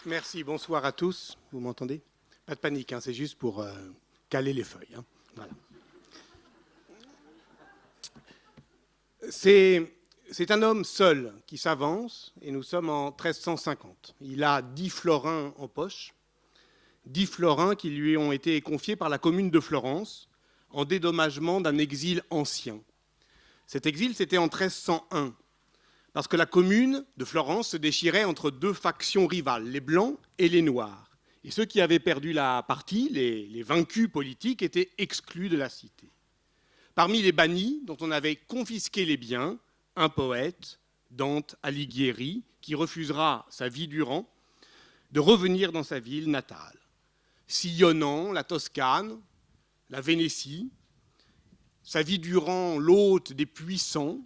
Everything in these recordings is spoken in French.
Merci, bonsoir à tous. Vous m'entendez? Pas de panique, hein, c'est juste pour caler les feuilles. Hein. Voilà. C'est un homme seul qui s'avance, et nous sommes en 1350. Il a 10 florins en poche, 10 florins qui lui ont été confiés par la commune de Florence en dédommagement d'un exil ancien. Cet exil, c'était en 1301, parce que la commune de Florence se déchirait entre deux factions rivales, les Blancs et les Noirs. Et ceux qui avaient perdu la partie, les vaincus politiques, étaient exclus de la cité. Parmi les bannis, dont on avait confisqué les biens, un poète, Dante Alighieri, qui refusera sa vie durant de revenir dans sa ville natale, sillonnant la Toscane, la Vénétie, sa vie durant l'hôte des puissants,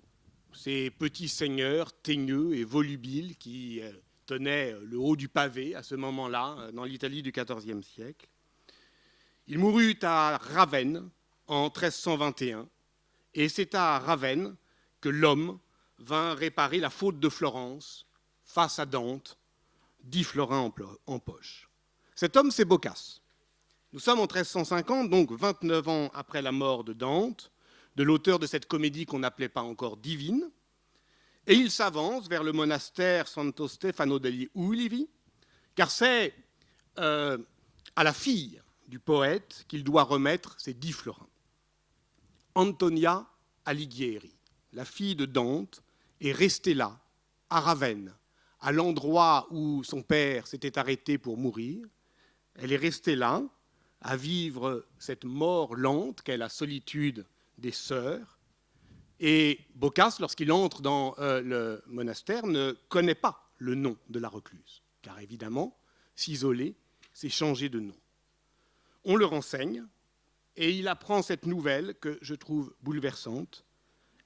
ces petits seigneurs teigneux et volubiles qui tenaient le haut du pavé à ce moment-là, dans l'Italie du XIVe siècle. Il mourut à Ravenne en 1321, et c'est à Ravenne que l'homme vint réparer la faute de Florence face à Dante, 10 florins en poche. Cet homme, c'est Boccace. Nous sommes en 1350, donc 29 ans après la mort de Dante, de l'auteur de cette comédie qu'on n'appelait pas encore divine, et il s'avance vers le monastère Santo Stefano degli Ulivi, car c'est à la fille du poète qu'il doit remettre ses 10 florins. Antonia Alighieri, la fille de Dante, est restée là, à Ravenne, à l'endroit où son père s'était arrêté pour mourir. Elle est restée là, à vivre cette mort lente qu'est la solitude des sœurs. Et Boccace, lorsqu'il entre dans le monastère, ne connaît pas le nom de la recluse, car évidemment, s'isoler, c'est changer de nom. On le renseigne, et il apprend cette nouvelle que je trouve bouleversante.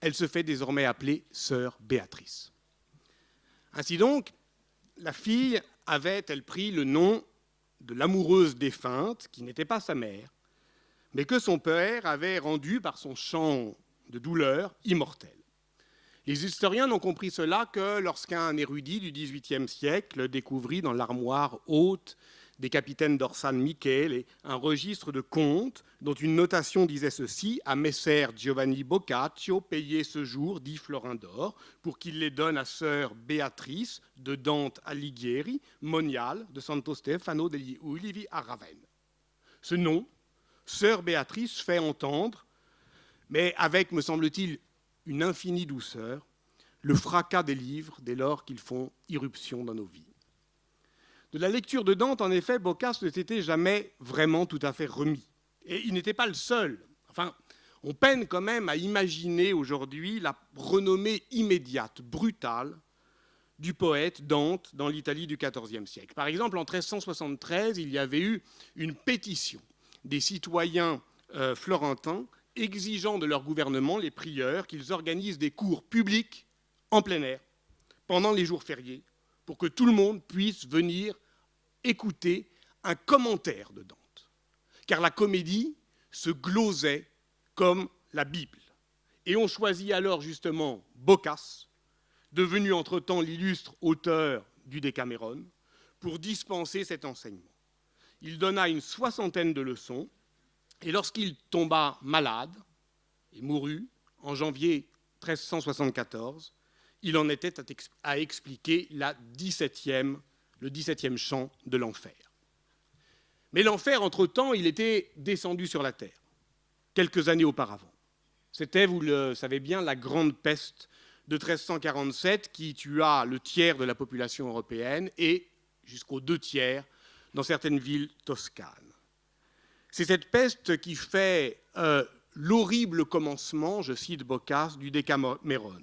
Elle se fait désormais appeler sœur Béatrice. Ainsi donc, la fille avait-elle pris le nom de l'amoureuse défunte, qui n'était pas sa mère, mais que son père avait rendu par son chant de douleur immortel. Les historiens n'ont compris cela que lorsqu'un érudit du XVIIIe siècle découvrit dans l'armoire haute des capitaines d'Orsan Michele un registre de comptes dont une notation disait ceci: à Messer Giovanni Boccaccio, payé ce jour 10 florins d'or pour qu'il les donne à sœur Béatrice de Dante Alighieri, moniale de Santo Stefano degli Ulivi à Ravenne. Ce nom, sœur Béatrice, fait entendre, mais avec, me semble-t-il, une infinie douceur, le fracas des livres dès lors qu'ils font irruption dans nos vies. De la lecture de Dante, en effet, Boccace ne s'était jamais vraiment tout à fait remis. Et il n'était pas le seul. Enfin, on peine quand même à imaginer aujourd'hui la renommée immédiate, brutale, du poète Dante dans l'Italie du XIVe siècle. Par exemple, en 1373, il y avait eu une pétition des citoyens florentins exigeant de leur gouvernement, les prieurs, qu'ils organisent des cours publics en plein air pendant les jours fériés pour que tout le monde puisse venir écouter un commentaire de Dante. Car la comédie se glosait comme la Bible. Et on choisit alors justement Boccace, devenu entre-temps l'illustre auteur du Décameron, pour dispenser cet enseignement. Il donna une 60aine de leçons, et lorsqu'il tomba malade et mourut en janvier 1374, il en était à expliquer le 17e chant de l'enfer. Mais l'enfer, entre-temps, il était descendu sur la terre, quelques années auparavant. C'était, vous le savez bien, la grande peste de 1347 qui tua le tiers de la population européenne et jusqu'aux 2 tiers dans certaines villes toscanes. C'est cette peste qui fait l'horrible commencement, je cite Boccace, du Décameron.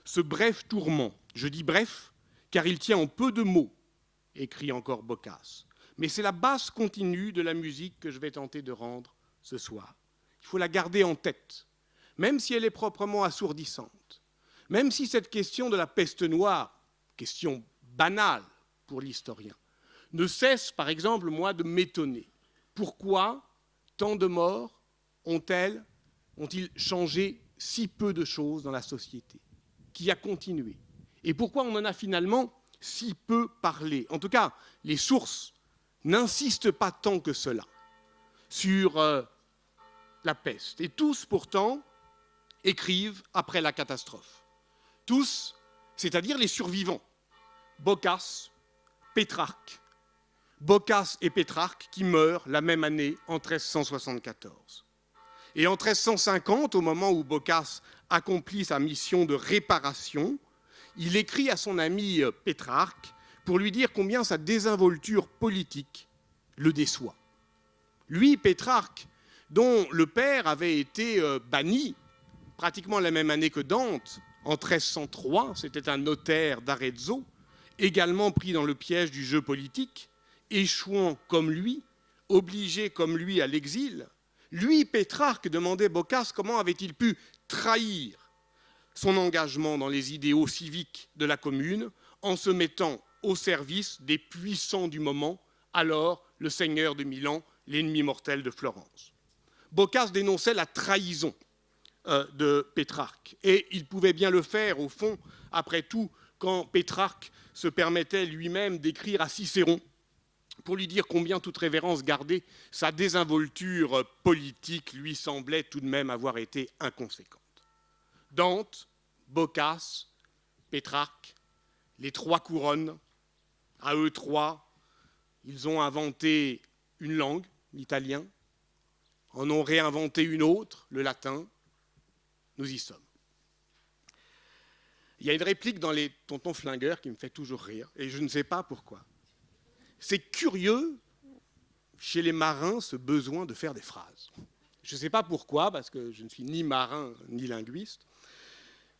Ce bref tourment, je dis bref, car il tient en peu de mots, écrit encore Boccace. Mais c'est la basse continue de la musique que je vais tenter de rendre ce soir. Il faut la garder en tête, même si elle est proprement assourdissante, même si cette question de la peste noire, question banale pour l'historien, ne cesse, par exemple, moi, de m'étonner. Pourquoi tant de morts ont-ils changé si peu de choses dans la société, qui a continué? Et pourquoi on en a finalement si peu parlé. En tout cas, les sources n'insistent pas tant que cela sur la peste. Et tous, pourtant, écrivent après la catastrophe. Tous, c'est-à-dire les survivants. Boccace, Pétrarque. Boccace et Pétrarque qui meurent la même année en 1374. Et en 1350, au moment où Boccace accomplit sa mission de réparation, il écrit à son ami Pétrarque pour lui dire combien sa désinvolture politique le déçoit. Lui, Pétrarque, dont le père avait été banni pratiquement la même année que Dante, en 1303, c'était un notaire d'Arezzo, également pris dans le piège du jeu politique, échouant comme lui, obligé comme lui à l'exil, lui, Pétrarque, demandait Boccace comment avait-il pu trahir son engagement dans les idéaux civiques de la commune en se mettant au service des puissants du moment, alors le seigneur de Milan, l'ennemi mortel de Florence. Boccace dénonçait la trahison de Pétrarque. Et il pouvait bien le faire, au fond, après tout, quand Pétrarque se permettait lui-même d'écrire à Cicéron pour lui dire combien toute révérence gardée, sa désinvolture politique lui semblait tout de même avoir été inconséquente. Dante, Boccace, Pétrarque, les trois couronnes, à eux trois, ils ont inventé une langue, l'italien, en ont réinventé une autre, le latin. Nous y sommes. Il y a une réplique dans les Tontons Flingueurs qui me fait toujours rire, et je ne sais pas pourquoi. C'est curieux, chez les marins, ce besoin de faire des phrases. Je ne sais pas pourquoi, parce que je ne suis ni marin ni linguiste,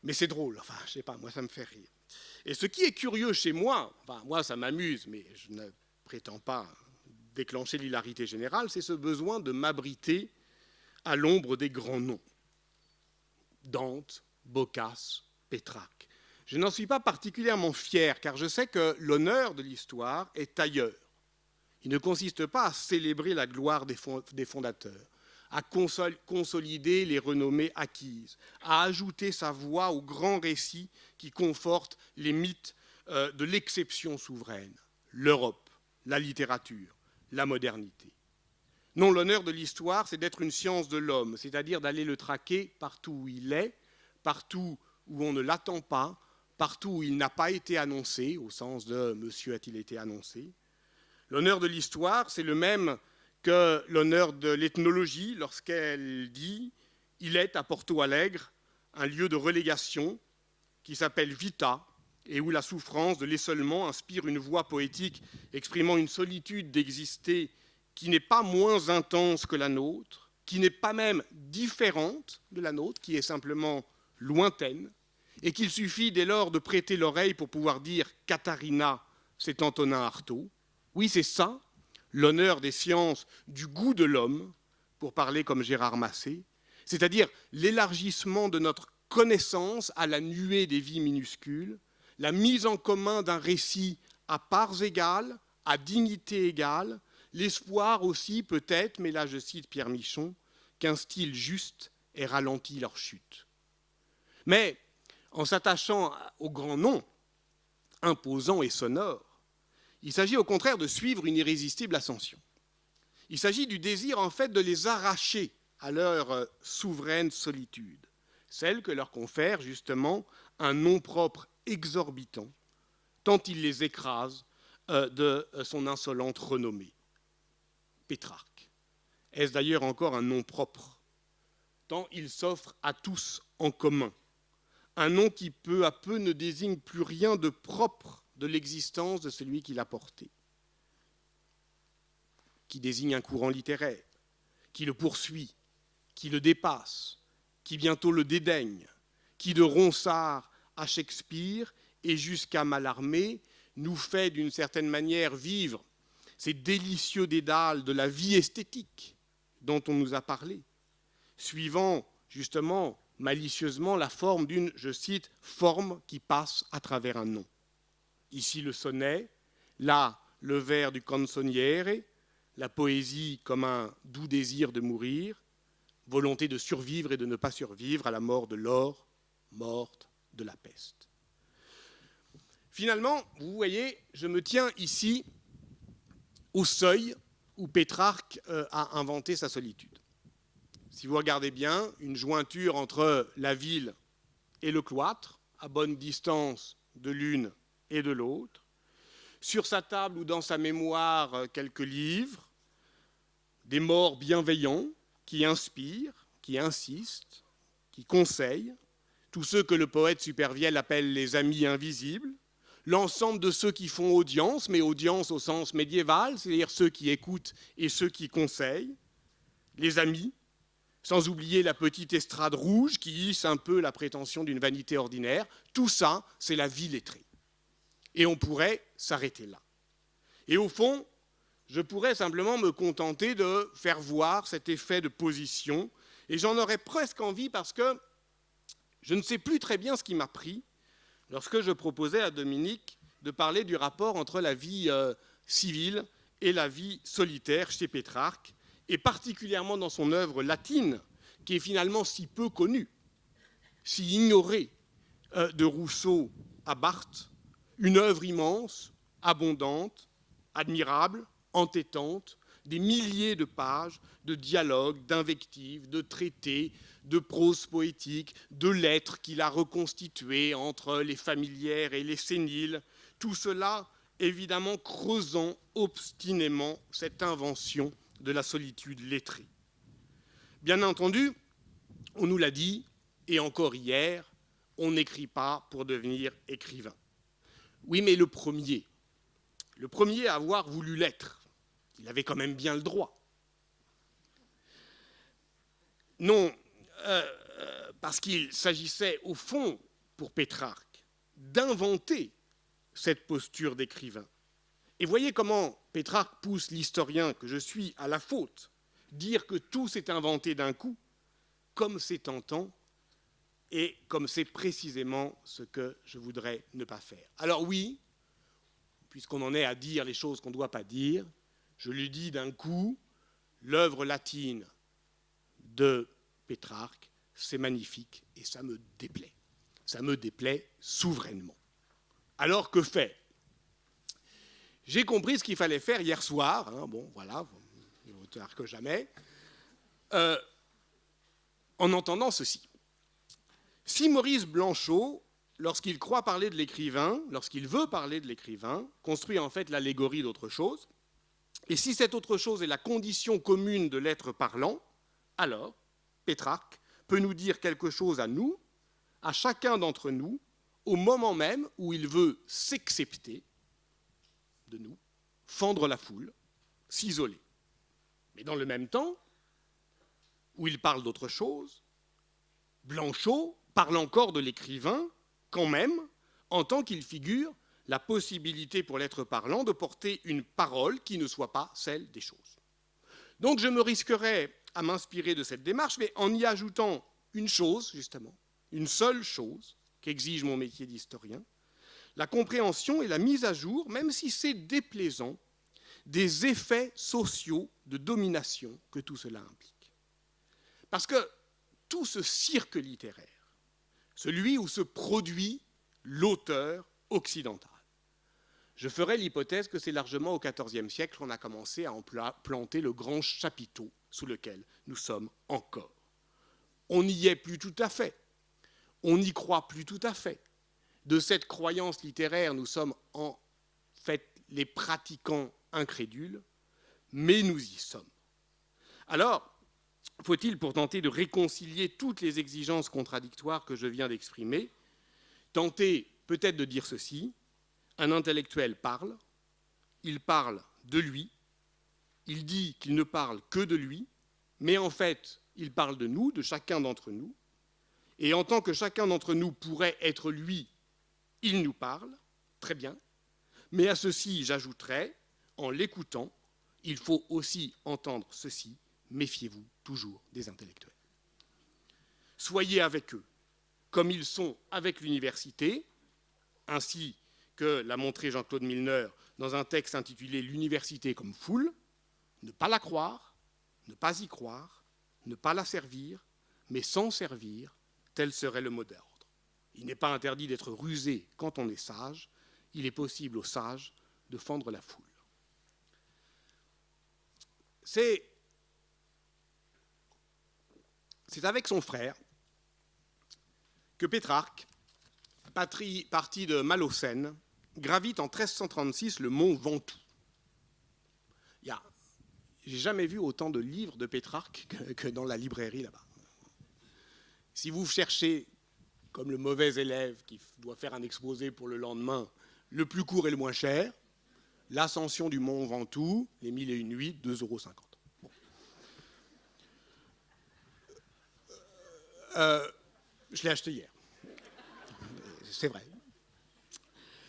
mais c'est drôle, enfin, je ne sais pas, moi ça me fait rire. Et ce qui est curieux chez moi, enfin, moi ça m'amuse, mais je ne prétends pas déclencher l'hilarité générale, c'est ce besoin de m'abriter à l'ombre des grands noms. Dante, Boccace, Pétrarque. Je n'en suis pas particulièrement fier, car je sais que l'honneur de l'histoire est ailleurs. Il ne consiste pas à célébrer la gloire des fondateurs, à consolider les renommées acquises, à ajouter sa voix aux grands récits qui confortent les mythes de l'exception souveraine, l'Europe, la littérature, la modernité. Non, l'honneur de l'histoire, c'est d'être une science de l'homme, c'est-à-dire d'aller le traquer partout où il est, partout où on ne l'attend pas, partout où il n'a pas été annoncé, au sens de « monsieur a-t-il été annoncé ». L'honneur de l'histoire, c'est le même que l'honneur de l'ethnologie lorsqu'elle dit « il est à Porto Alegre un lieu de relégation qui s'appelle Vita et où la souffrance de l'essolement inspire une voix poétique exprimant une solitude d'exister qui n'est pas moins intense que la nôtre, qui n'est pas même différente de la nôtre, qui est simplement lointaine, et qu'il suffit dès lors de prêter l'oreille pour pouvoir dire « Katharina, c'est Antonin Artaud ». Oui, c'est ça, l'honneur des sciences du goût de l'homme, pour parler comme Gérard Massé, c'est-à-dire l'élargissement de notre connaissance à la nuée des vies minuscules, la mise en commun d'un récit à parts égales, à dignité égale, l'espoir aussi peut-être, mais là je cite Pierre Michon, qu'un style juste ait ralenti leur chute. Mais en s'attachant aux grands noms, imposants et sonores, il s'agit au contraire de suivre une irrésistible ascension. Il s'agit du désir en fait de les arracher à leur souveraine solitude, celle que leur confère justement un nom propre exorbitant, tant il les écrase de son insolente renommée. Pétrarque. Est-ce d'ailleurs encore un nom propre, tant il s'offre à tous en commun, un nom qui peu à peu ne désigne plus rien de propre de l'existence de celui qui l'a porté, qui désigne un courant littéraire, qui le poursuit, qui le dépasse, qui bientôt le dédaigne, qui de Ronsard à Shakespeare et jusqu'à Mallarmé nous fait d'une certaine manière vivre ces délicieux dédales de la vie esthétique dont on nous a parlé, suivant justement malicieusement la forme d'une, je cite, forme qui passe à travers un nom. Ici le sonnet, là le vers du canzoniere, la poésie comme un doux désir de mourir, volonté de survivre et de ne pas survivre à la mort de l'or, morte de la peste. Finalement, vous voyez, je me tiens ici au seuil où Pétrarque a inventé sa solitude. Si vous regardez bien, une jointure entre la ville et le cloître, à bonne distance de l'une et de l'autre. Sur sa table ou dans sa mémoire, quelques livres, des morts bienveillants qui inspirent, qui insistent, qui conseillent, tous ceux que le poète Supervielle appelle les amis invisibles, l'ensemble de ceux qui font audience, mais audience au sens médiéval, c'est-à-dire ceux qui écoutent et ceux qui conseillent, les amis, sans oublier la petite estrade rouge qui hisse un peu la prétention d'une vanité ordinaire. Tout ça, c'est la vie lettrée. Et on pourrait s'arrêter là. Et au fond, je pourrais simplement me contenter de faire voir cet effet de position, et j'en aurais presque envie parce que je ne sais plus très bien ce qui m'a pris lorsque je proposais à Dominique de parler du rapport entre la vie civile et la vie solitaire chez Pétrarque, et particulièrement dans son œuvre latine, qui est finalement si peu connue, si ignorée, de Rousseau à Barthes, une œuvre immense, abondante, admirable, entêtante, des milliers de pages de dialogues, d'invectives, de traités, de prose poétique, de lettres qu'il a reconstituées entre les familières et les séniles, tout cela évidemment creusant obstinément cette invention de la solitude lettrée. Bien entendu, on nous l'a dit, et encore hier, on n'écrit pas pour devenir écrivain. Oui, mais le premier à avoir voulu l'être, il avait quand même bien le droit. Non, parce qu'il s'agissait au fond, pour Pétrarque, d'inventer cette posture d'écrivain. Et voyez comment Pétrarque pousse l'historien que je suis à la faute, dire que tout s'est inventé d'un coup, comme c'est tentant, et comme c'est précisément ce que je voudrais ne pas faire. Alors oui, puisqu'on en est à dire les choses qu'on ne doit pas dire, je lui dis d'un coup, l'œuvre latine de Pétrarque, c'est magnifique et ça me déplaît. Ça me déplaît souverainement. Alors que faire ? J'ai compris ce qu'il fallait faire hier soir, hein, bon voilà, mieux vaut tard que jamais, en entendant ceci. Si Maurice Blanchot, lorsqu'il croit parler de l'écrivain, lorsqu'il veut parler de l'écrivain, construit en fait l'allégorie d'autre chose, et si cette autre chose est la condition commune de l'être parlant, alors Pétrarque peut nous dire quelque chose à nous, à chacun d'entre nous, au moment même où il veut s'excepter de nous, fendre la foule, s'isoler. Mais dans le même temps, où il parle d'autre chose, Blanchot parle encore de l'écrivain, quand même, en tant qu'il figure la possibilité pour l'être parlant de porter une parole qui ne soit pas celle des choses. Donc je me risquerais à m'inspirer de cette démarche, mais en y ajoutant une chose, justement, une seule chose qu'exige mon métier d'historien, la compréhension et la mise à jour, même si c'est déplaisant, des effets sociaux de domination que tout cela implique. Parce que tout ce cirque littéraire, celui où se produit l'auteur occidental, je ferai l'hypothèse que c'est largement au XIVe siècle qu'on a commencé à planter le grand chapiteau sous lequel nous sommes encore. On n'y est plus tout à fait, on n'y croit plus tout à fait. De cette croyance littéraire, nous sommes en fait les pratiquants incrédules, mais nous y sommes. Alors, faut-il, pour tenter de réconcilier toutes les exigences contradictoires que je viens d'exprimer, tenter peut-être de dire ceci: un intellectuel parle, il parle de lui, il dit qu'il ne parle que de lui, mais en fait, il parle de nous, de chacun d'entre nous, et en tant que chacun d'entre nous pourrait être lui, il nous parle, très bien, mais à ceci, j'ajouterais, en l'écoutant, il faut aussi entendre ceci: méfiez-vous toujours des intellectuels. Soyez avec eux, comme ils sont avec l'université, ainsi que l'a montré Jean-Claude Milner dans un texte intitulé « L'université comme foule », ne pas la croire, ne pas y croire, ne pas la servir, mais s'en servir, tel serait le mot d'ordre. Il n'est pas interdit d'être rusé quand on est sage, il est possible aux sages de fendre la foule. C'est avec son frère que Pétrarque, parti de Malocène, gravite en 1336 le mont Ventoux. J'ai jamais vu autant de livres de Pétrarque que dans la librairie là-bas. Si vous cherchez, comme le mauvais élève qui doit faire un exposé pour le lendemain, le plus court et le moins cher, l'ascension du mont Ventoux, les 1001 nuits, 2,50 €. Bon. Je l'ai acheté hier. C'est vrai.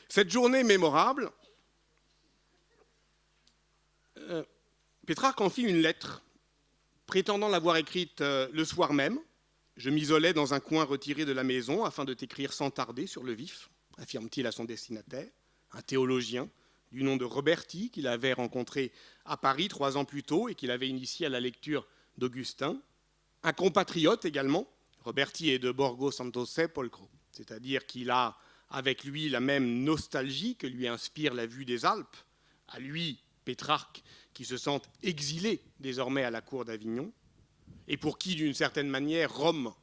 Cette journée mémorable, Pétrarque en fit une lettre, prétendant l'avoir écrite le soir même. Je m'isolais dans un coin retiré de la maison afin de t'écrire sans tarder sur le vif, affirme-t-il à son destinataire, un théologien du nom de Roberti qu'il avait rencontré à Paris 3 ans plus tôt et qu'il avait initié à la lecture d'Augustin, un compatriote également. Roberti est de Borgo Santo Sepolcro, c'est-à-dire qu'il a avec lui la même nostalgie que lui inspire la vue des Alpes, à lui, Pétrarque, qui se sent exilé désormais à la cour d'Avignon, et pour qui, d'une certaine manière, Rome,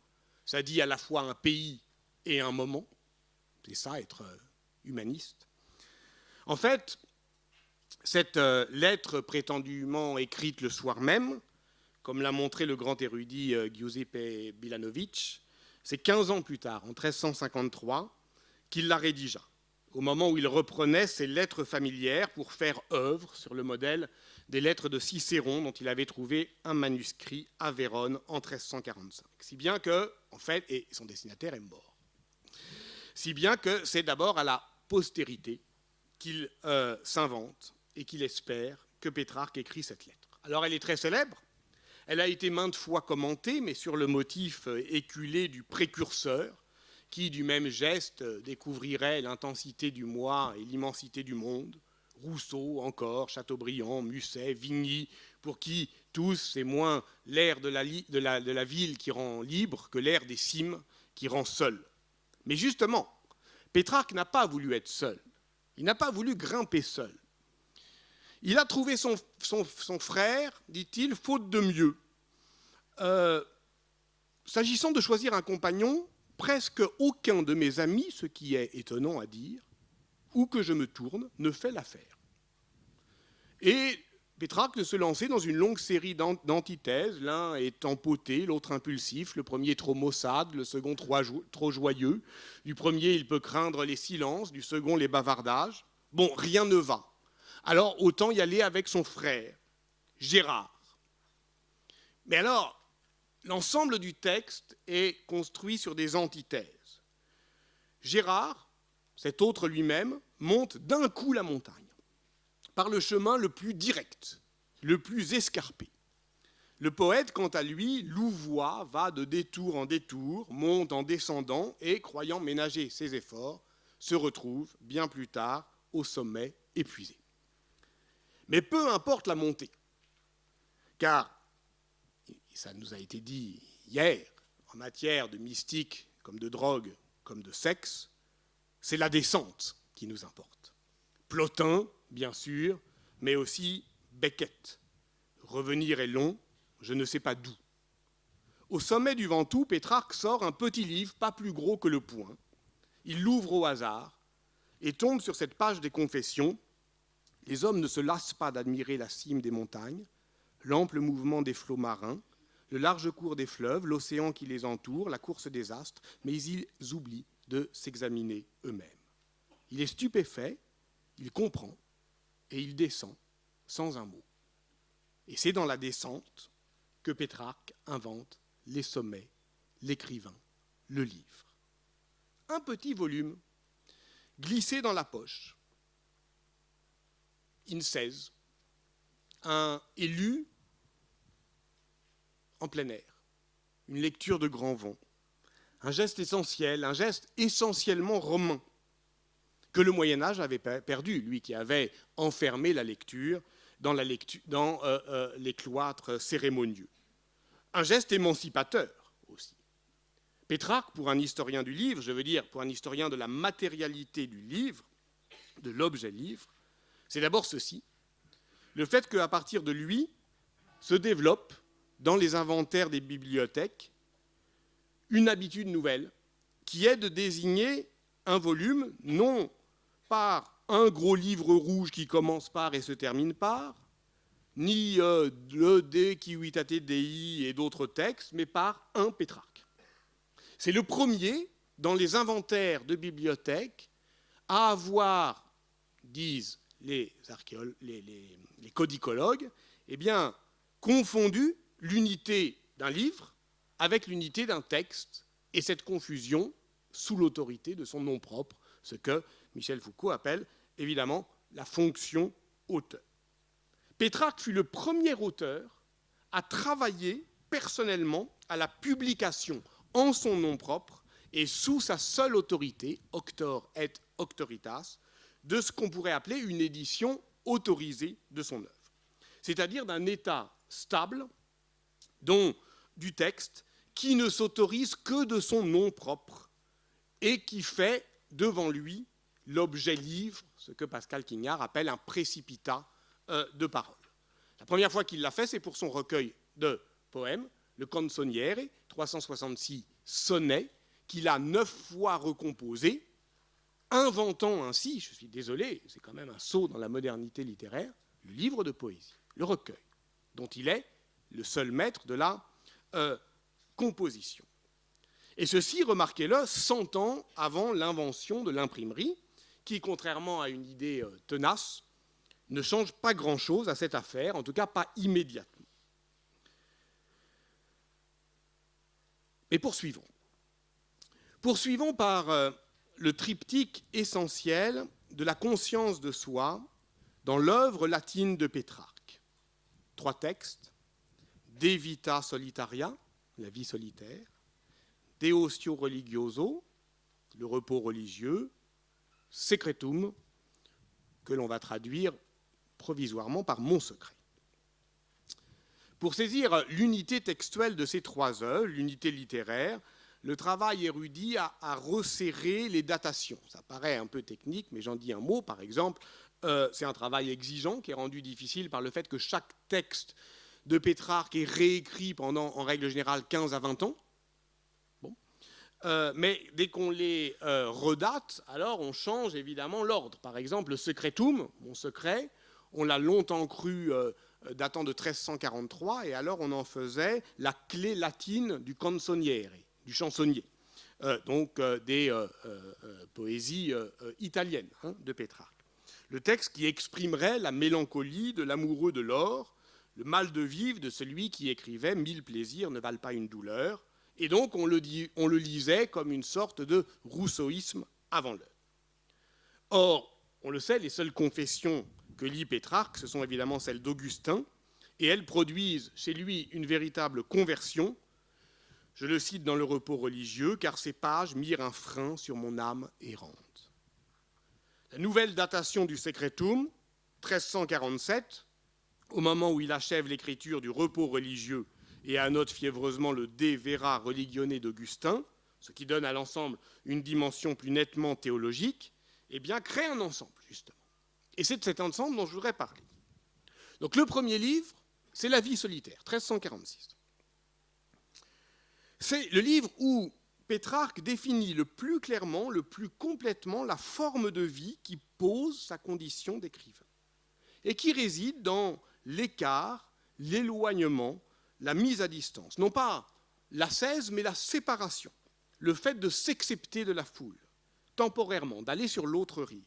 ça dit à la fois un pays et un moment. C'est ça, être humaniste. En fait, cette lettre prétendument écrite le soir même, comme l'a montré le grand érudit Giuseppe Bilanovic, c'est 15 ans plus tard, en 1353, qu'il la rédigea, au moment où il reprenait ses lettres familières pour faire œuvre sur le modèle des lettres de Cicéron dont il avait trouvé un manuscrit à Vérone en 1345. Si bien que, en fait, et son destinataire est mort, si bien que c'est d'abord à la postérité qu'il s'invente et qu'il espère que Pétrarque écrit cette lettre. Alors elle est très célèbre, elle a été maintes fois commentée, mais sur le motif éculé du précurseur, qui, du même geste, découvrirait l'intensité du moi et l'immensité du monde. Rousseau encore, Chateaubriand, Musset, Vigny, pour qui tous, c'est moins l'air de la ville qui rend libre que l'air des cimes qui rend seul. Mais justement, Pétrarque n'a pas voulu être seul. Il n'a pas voulu grimper seul. Il a trouvé son frère, dit-il, faute de mieux. S'agissant de choisir un compagnon, presque aucun de mes amis, ce qui est étonnant à dire, où que je me tourne, ne fait l'affaire. Et Pétrarque de se lancer dans une longue série d'antithèses, l'un est empoté, l'autre impulsif, le premier trop maussade, le second trop joyeux, du premier il peut craindre les silences, du second les bavardages. Bon, rien ne va. Alors autant y aller avec son frère, Gérard. Mais alors, l'ensemble du texte est construit sur des antithèses. Gérard, cet autre lui-même, monte d'un coup la montagne, par le chemin le plus direct, le plus escarpé. Le poète, quant à lui, louvoie, va de détour en détour, monte en descendant et, croyant ménager ses efforts, se retrouve, bien plus tard, au sommet épuisé. Mais peu importe la montée, car, ça nous a été dit hier, en matière de mystique, comme de drogue, comme de sexe, c'est la descente qui nous importe. Plotin, bien sûr, mais aussi Beckett. Revenir est long, je ne sais pas d'où. Au sommet du Ventoux, Pétrarque sort un petit livre, pas plus gros que le poing. Il l'ouvre au hasard et tombe sur cette page des Confessions. Les hommes ne se lassent pas d'admirer la cime des montagnes, l'ample mouvement des flots marins, le large cours des fleuves, l'océan qui les entoure, la course des astres, mais ils oublient de s'examiner eux-mêmes. Il est stupéfait, il comprend, et il descend sans un mot. Et c'est dans la descente que Pétrarque invente les sommets, l'écrivain, le livre. Un petit volume, glissé dans la poche, in 16, lu en plein air, une lecture de grand vent, un geste essentiel, un geste essentiellement romain, que le Moyen-Âge avait perdu, lui qui avait enfermé la lecture dans les cloîtres cérémonieux. Un geste émancipateur aussi. Pétrarque, pour un historien du livre, je veux dire pour un historien de la matérialité du livre, de l'objet livre, c'est d'abord ceci, le fait qu'à partir de lui se développe dans les inventaires des bibliothèques une habitude nouvelle qui est de désigner un volume non par un gros livre rouge qui commence par et se termine par, ni le De Civitate Dei et d'autres textes, mais par un Pétrarque. C'est le premier dans les inventaires de bibliothèques à avoir, disent les codicologues, eh bien, confondu l'unité d'un livre avec l'unité d'un texte, et cette confusion sous l'autorité de son nom propre, ce que Michel Foucault appelle évidemment la fonction auteur. Pétrarque fut le premier auteur à travailler personnellement à la publication en son nom propre et sous sa seule autorité, auctor et auctoritas, de ce qu'on pourrait appeler une édition autorisée de son œuvre, c'est-à-dire d'un état stable du texte qui ne s'autorise que de son nom propre et qui fait devant lui l'objet livre, ce que Pascal Quignard appelle un précipitat de parole. La première fois qu'il l'a fait, c'est pour son recueil de poèmes, le Canzoniere, 366 sonnets, qu'il a 9 fois recomposé, inventant ainsi, je suis désolé, c'est quand même un saut dans la modernité littéraire, le livre de poésie, le recueil, dont il est le seul maître de la composition. Et ceci, remarquez-le, 100 ans avant l'invention de l'imprimerie, qui, contrairement à une idée tenace, ne change pas grand-chose à cette affaire, en tout cas pas immédiatement. Mais poursuivons. Poursuivons par le triptyque essentiel de la conscience de soi dans l'œuvre latine de Pétrarque. 3 textes, De Vita Solitaria, la vie solitaire, De Ostio Religioso, le repos religieux, Secretum, que l'on va traduire provisoirement par Mon secret. Pour saisir l'unité textuelle de ces 3 œuvres, l'unité littéraire, le travail érudit a resserré les datations. Ça paraît un peu technique, mais j'en dis un mot. Par exemple, c'est un travail exigeant qui est rendu difficile par le fait que chaque texte de Pétrarque est réécrit pendant, en règle générale, 15 à 20 ans. Bon. Mais dès qu'on les redate, alors on change évidemment l'ordre. Par exemple, le Secretum, Mon secret, on l'a longtemps cru datant de 1343, et alors on en faisait la clé latine du canzoniere, du chansonnier, des poésies italiennes de Pétrarque. Le texte qui exprimerait la mélancolie de l'amoureux de l'or, le mal de vivre de celui qui écrivait « 1000 plaisirs ne valent pas une douleur », et donc on le lisait comme une sorte de rousseauisme avant l'heure. Or, on le sait, les seules confessions que lit Pétrarque, ce sont évidemment celles d'Augustin, et elles produisent chez lui une véritable conversion. Je le cite dans Le repos religieux, car ces pages mirent un frein sur mon âme errante. La nouvelle datation du Secretum, 1347, au moment où il achève l'écriture du repos religieux et annote fiévreusement le De Vera Religione d'Augustin, ce qui donne à l'ensemble une dimension plus nettement théologique, eh bien, crée un ensemble, justement. Et c'est de cet ensemble dont je voudrais parler. Donc le premier livre, c'est La vie solitaire, 1346. C'est le livre où Pétrarque définit le plus clairement, le plus complètement la forme de vie qui pose sa condition d'écrivain et qui réside dans l'écart, l'éloignement, la mise à distance. Non pas l'ascèse, mais la séparation, le fait de s'excepter de la foule, temporairement, d'aller sur l'autre rive.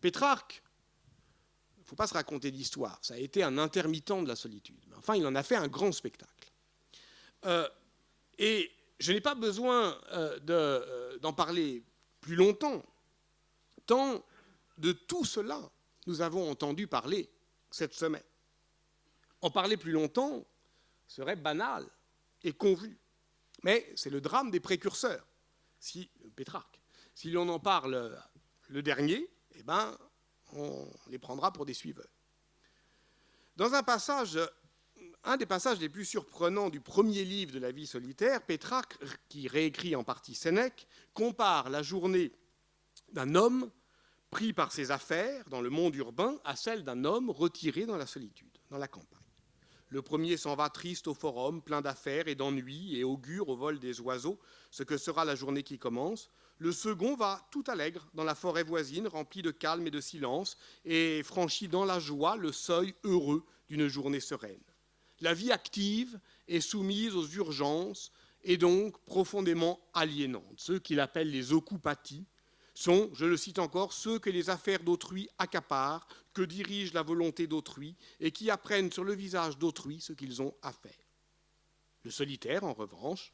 Pétrarque, il ne faut pas se raconter d'histoire, ça a été un intermittent de la solitude, mais enfin il en a fait un grand spectacle. Et je n'ai pas besoin d'en parler plus longtemps, tant de tout cela nous avons entendu parler cette semaine. En parler plus longtemps serait banal et convenu. Mais c'est le drame des précurseurs, Pétrarque. Si l'on en parle le dernier, eh ben, on les prendra pour des suiveurs. Dans un des passages les plus surprenants du premier livre de La vie solitaire, Pétrarque, qui réécrit en partie Sénèque, compare la journée d'un homme pris par ses affaires dans le monde urbain à celle d'un homme retiré dans la solitude, dans la campagne. Le premier s'en va triste au forum, plein d'affaires et d'ennuis, et augure au vol des oiseaux ce que sera la journée qui commence. Le second va tout allègre dans la forêt voisine, remplie de calme et de silence, et franchit dans la joie le seuil heureux d'une journée sereine. La vie active est soumise aux urgences et donc profondément aliénante. Ceux qu'il appelle les occupati sont, je le cite encore, ceux que les affaires d'autrui accaparent, que dirige la volonté d'autrui et qui apprennent sur le visage d'autrui ce qu'ils ont à faire. Le solitaire, en revanche,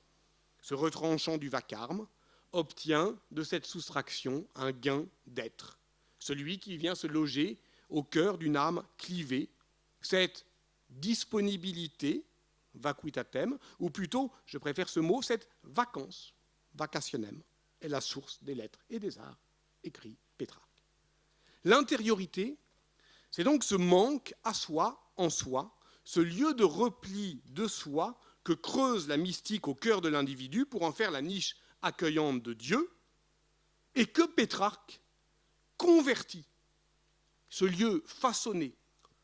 se retranchant du vacarme, obtient de cette soustraction un gain d'être, celui qui vient se loger au cœur d'une âme clivée, cette disponibilité, vacuitatem, ou plutôt, je préfère ce mot, cette vacance, vacationem, est la source des lettres et des arts, écrit Pétrarque. L'intériorité, c'est donc ce manque à soi, en soi, ce lieu de repli de soi que creuse la mystique au cœur de l'individu pour en faire la niche accueillante de Dieu, et que Pétrarque convertit, ce lieu façonné,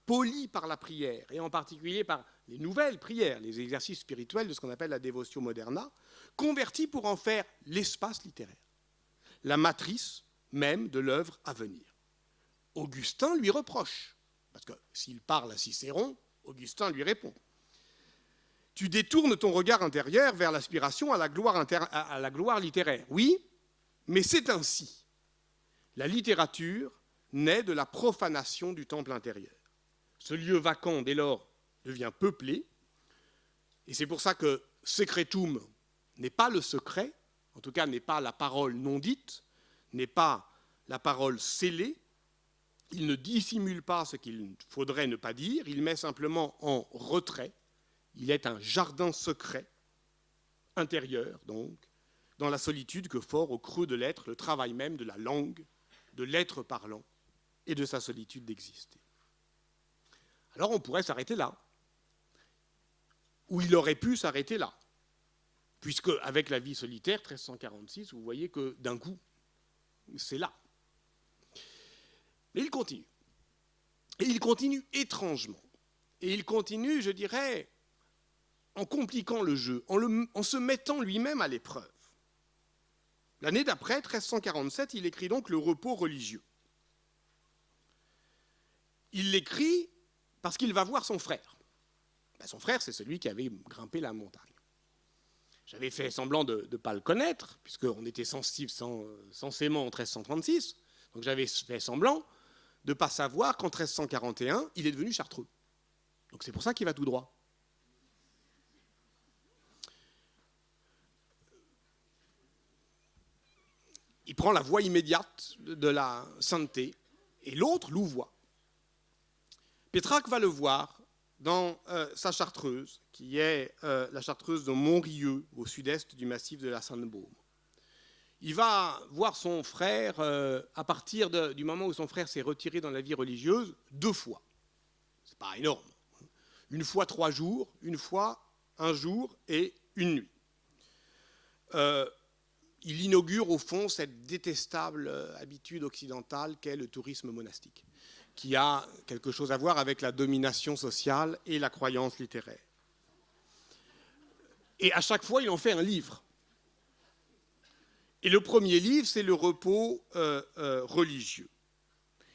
poli par la prière, et en particulier par les nouvelles prières, les exercices spirituels de ce qu'on appelle la Devotio Moderna, converti pour en faire l'espace littéraire, la matrice même de l'œuvre à venir. Augustin lui reproche, parce que s'il parle à Cicéron, Augustin lui répond. Tu détournes ton regard intérieur vers l'aspiration à la gloire littéraire. Oui, mais c'est ainsi. La littérature naît de la profanation du temple intérieur. Ce lieu vacant, dès lors, devient peuplé, et c'est pour ça que secretum n'est pas le secret, en tout cas n'est pas la parole non dite, n'est pas la parole scellée. Il ne dissimule pas ce qu'il faudrait ne pas dire, il met simplement en retrait. Il est un jardin secret, intérieur donc, dans la solitude que fort au creux de l'être le travail même de la langue, de l'être parlant et de sa solitude d'exister. Alors on pourrait s'arrêter là, ou il aurait pu s'arrêter là, puisque avec la vie solitaire, 1346, vous voyez que d'un coup, c'est là. Mais il continue. Et il continue étrangement. Et il continue, je dirais, en compliquant le jeu, en se mettant lui-même à l'épreuve. L'année d'après, 1347, il écrit donc le repos religieux. Il l'écrit parce qu'il va voir son frère. Son frère, c'est celui qui avait grimpé la montagne. J'avais fait semblant de ne pas le connaître, puisqu'on était censément en 1336, donc j'avais fait semblant de ne pas savoir qu'en 1341, il est devenu chartreux. Donc c'est pour ça qu'il va tout droit. Il prend la voie immédiate de la sainteté, et l'autre louvoie. Pétrarque va le voir dans sa chartreuse, qui est la chartreuse de Montrieux, au sud-est du massif de la Sainte-Baume. Il va voir son frère à partir du moment où son frère s'est retiré dans la vie religieuse 2 fois. C'est pas énorme. Une fois 3 jours, une fois 1 jour et 1 nuit. Il inaugure au fond cette détestable habitude occidentale qu'est le tourisme monastique, qui a quelque chose à voir avec la domination sociale et la croyance littéraire. Et à chaque fois, il en fait un livre. Et le premier livre, c'est le repos religieux.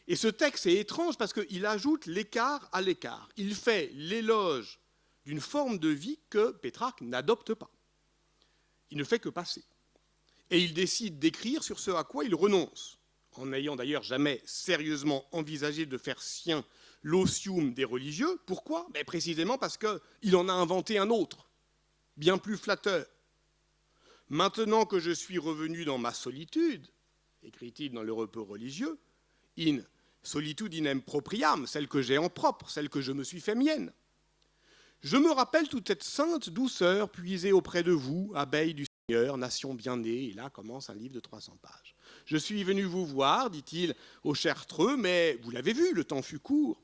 Et ce texte est étrange parce qu'il ajoute l'écart à l'écart. Il fait l'éloge d'une forme de vie que Pétrarque n'adopte pas. Il ne fait que passer. Et il décide d'écrire sur ce à quoi il renonce, en n'ayant d'ailleurs jamais sérieusement envisagé de faire sien l'osium des religieux. Pourquoi ? Précisément parce qu'il en a inventé un autre, bien plus flatteur. Maintenant que je suis revenu dans ma solitude, écrit-il dans le repos religieux, in solitudinem propriam, celle que j'ai en propre, celle que je me suis fait mienne, je me rappelle toute cette sainte douceur puisée auprès de vous, abeilles du Seigneur, nation bien née, et là commence un livre de 300 pages. Je suis venu vous voir, dit-il au chartreux, mais vous l'avez vu, le temps fut court.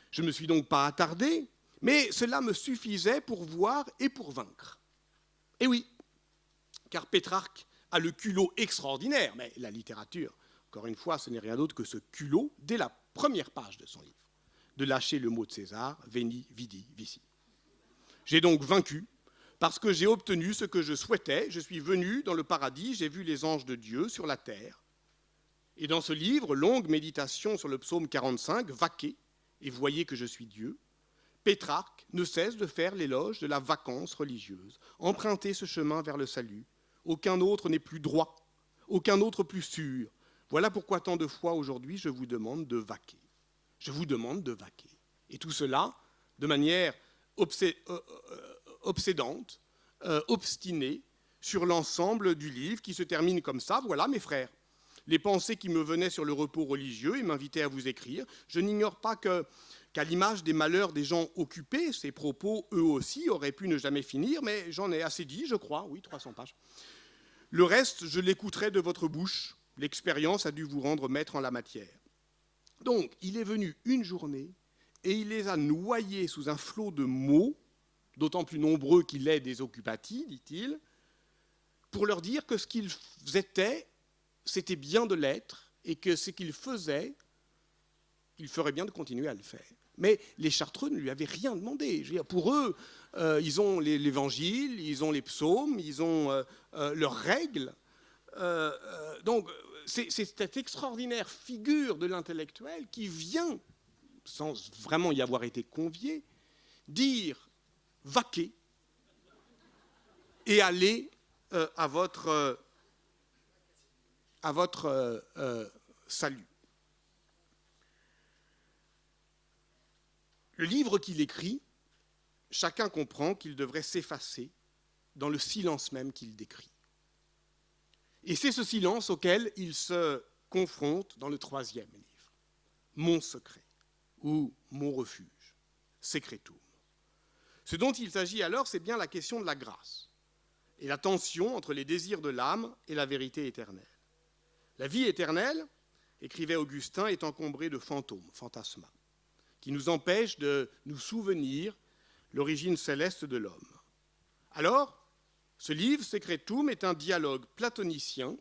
Je ne me suis donc pas attardé, mais cela me suffisait pour voir et pour vaincre. Et oui, car Pétrarque a le culot extraordinaire, mais la littérature encore une fois, ce n'est rien d'autre que ce culot, dès la première page de son livre, de lâcher le mot de César, veni, vidi, vici. J'ai donc vaincu, parce que j'ai obtenu ce que je souhaitais. Je suis venu dans le paradis, j'ai vu les anges de Dieu sur la terre. Et dans ce livre, longue méditation sur le psaume 45, vaquez et voyez que je suis Dieu, Pétrarque ne cesse de faire l'éloge de la vacance religieuse. Empruntez ce chemin vers le salut. Aucun autre n'est plus droit, aucun autre plus sûr. Voilà pourquoi tant de fois aujourd'hui je vous demande de vaquer. Je vous demande de vaquer. Et tout cela de manière obsédante, obstinée, sur l'ensemble du livre qui se termine comme ça. Voilà, mes frères, les pensées qui me venaient sur le repos religieux et m'invitaient à vous écrire. Je n'ignore pas qu'à l'image des malheurs des gens occupés, ces propos, eux aussi, auraient pu ne jamais finir, mais j'en ai assez dit, je crois, oui, 300 pages. Le reste, je l'écouterai de votre bouche. L'expérience a dû vous rendre maître en la matière. Donc, il est venu une journée et il les a noyés sous un flot de mots, d'autant plus nombreux qu'il est des occupati, dit-il, pour leur dire que ce qu'ils étaient, c'était bien de l'être, et que ce qu'ils faisaient, il ferait bien de continuer à le faire. Mais les Chartreux ne lui avaient rien demandé. Je veux dire, pour eux, ils ont l'évangile, ils ont les psaumes, ils ont leurs règles. Donc, c'est cette extraordinaire figure de l'intellectuel qui vient, sans vraiment y avoir été convié, dire vaquer et aller à votre salut. Le livre qu'il écrit, chacun comprend qu'il devrait s'effacer dans le silence même qu'il décrit. Et c'est ce silence auquel il se confronte dans le 3e livre, Mon secret, ou Mon refuge, Secretum. Ce dont il s'agit alors, c'est bien la question de la grâce et la tension entre les désirs de l'âme et la vérité éternelle. La vie éternelle, écrivait Augustin, est encombrée de fantômes, fantasmas, qui nous empêchent de nous souvenir l'origine céleste de l'homme. Alors, ce livre, Secretum, est un dialogue platonicien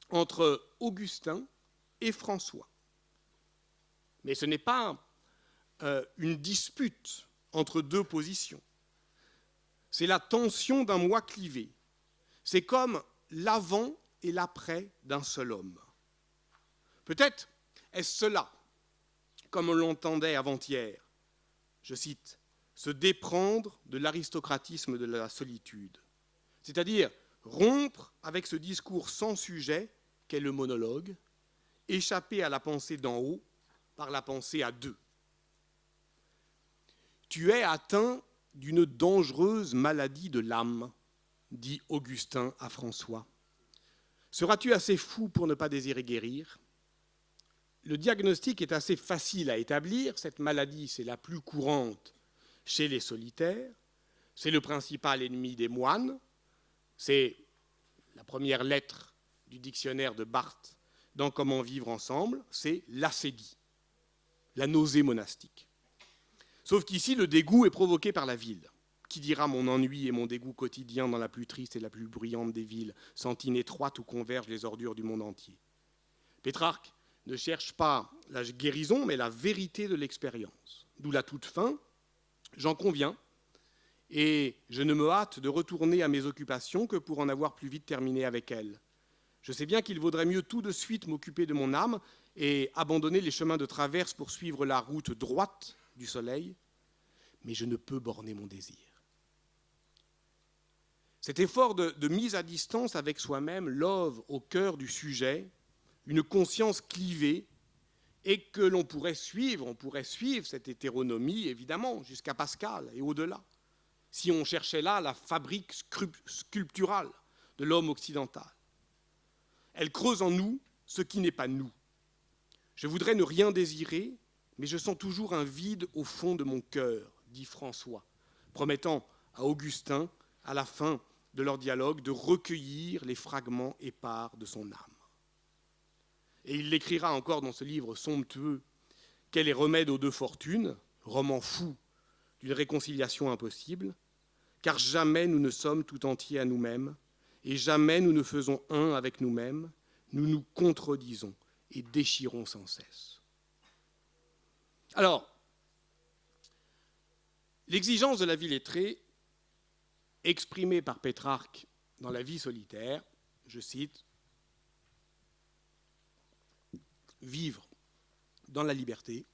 entre Augustin et François. Mais ce n'est pas une dispute entre deux positions. C'est la tension d'un moi clivé. C'est comme l'avant et l'après d'un seul homme. Peut-être est-ce cela, comme on l'entendait avant-hier, je cite, se déprendre de l'aristocratisme de la solitude, c'est-à-dire rompre avec ce discours sans sujet qu'est le monologue, échapper à la pensée d'en haut par la pensée à deux. Tu es atteint d'une dangereuse maladie de l'âme, dit Augustin à François. Seras-tu assez fou pour ne pas désirer guérir ? Le diagnostic est assez facile à établir. Cette maladie, c'est la plus courante chez les solitaires. C'est le principal ennemi des moines. C'est la première lettre du dictionnaire de Barthes dans Comment vivre ensemble. C'est l'assédie, la nausée monastique. Sauf qu'ici, le dégoût est provoqué par la ville. Qui dira mon ennui et mon dégoût quotidien dans la plus triste et la plus bruyante des villes, sentine étroite où convergent les ordures du monde entier. Pétrarque ne cherche pas la guérison, mais la vérité de l'expérience. D'où la toute fin, j'en conviens, et je ne me hâte de retourner à mes occupations que pour en avoir plus vite terminé avec elles. Je sais bien qu'il vaudrait mieux tout de suite m'occuper de mon âme et abandonner les chemins de traverse pour suivre la route droite du soleil, mais je ne peux borner mon désir. Cet effort de mise à distance avec soi-même love au cœur du sujet une conscience clivée et que l'on pourrait suivre, cette hétéronomie, évidemment, jusqu'à Pascal et au-delà, si on cherchait là la fabrique sculpturale de l'homme occidental. Elle creuse en nous ce qui n'est pas nous. Je voudrais ne rien désirer, mais je sens toujours un vide au fond de mon cœur, dit François, promettant à Augustin, à la fin de leur dialogue, de recueillir les fragments épars de son âme. Et il l'écrira encore dans ce livre somptueux, Quel est remède aux deux fortunes, roman fou d'une réconciliation impossible, car jamais nous ne sommes tout entiers à nous-mêmes, et jamais nous ne faisons un avec nous-mêmes, nous nous contredisons, et déchirons sans cesse. Alors, l'exigence de la vie lettrée, exprimée par Pétrarque dans La vie solitaire, je cite, « Vivre dans la liberté,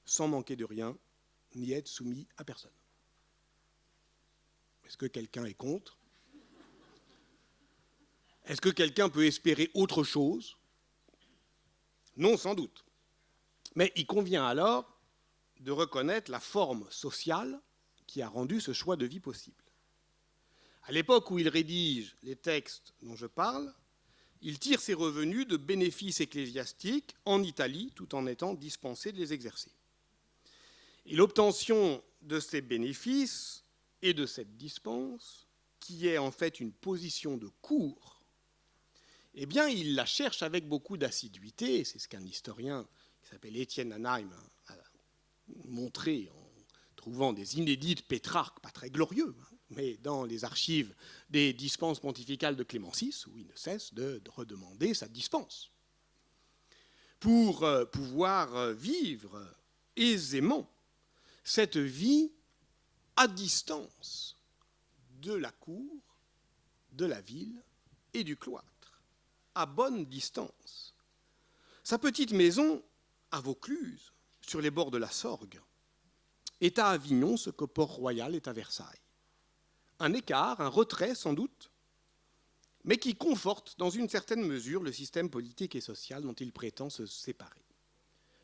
sans manquer de rien, ni être soumis à personne. » Est-ce que quelqu'un est contre? Est-ce que quelqu'un peut espérer autre chose? Non, sans doute. Mais il convient alors de reconnaître la forme sociale qui a rendu ce choix de vie possible. À l'époque où il rédige les textes dont je parle, il tire ses revenus de bénéfices ecclésiastiques en Italie, tout en étant dispensé de les exercer. Et l'obtention de ces bénéfices et de cette dispense, qui est en fait une position de cour, eh bien, il la cherche avec beaucoup d'assiduité. C'est ce qu'un historien qui s'appelle Étienne Anheim a montré en trouvant des inédits de Pétrarque, pas très glorieux, mais dans les archives des dispenses pontificales de Clément VI, où il ne cesse de redemander sa dispense. Pour pouvoir vivre aisément cette vie à distance de la cour, de la ville et du cloître, à bonne distance. Sa petite maison à Vaucluse, sur les bords de la Sorgue, est à Avignon ce que Port-Royal est à Versailles. Un écart, un retrait sans doute, mais qui conforte dans une certaine mesure le système politique et social dont il prétend se séparer.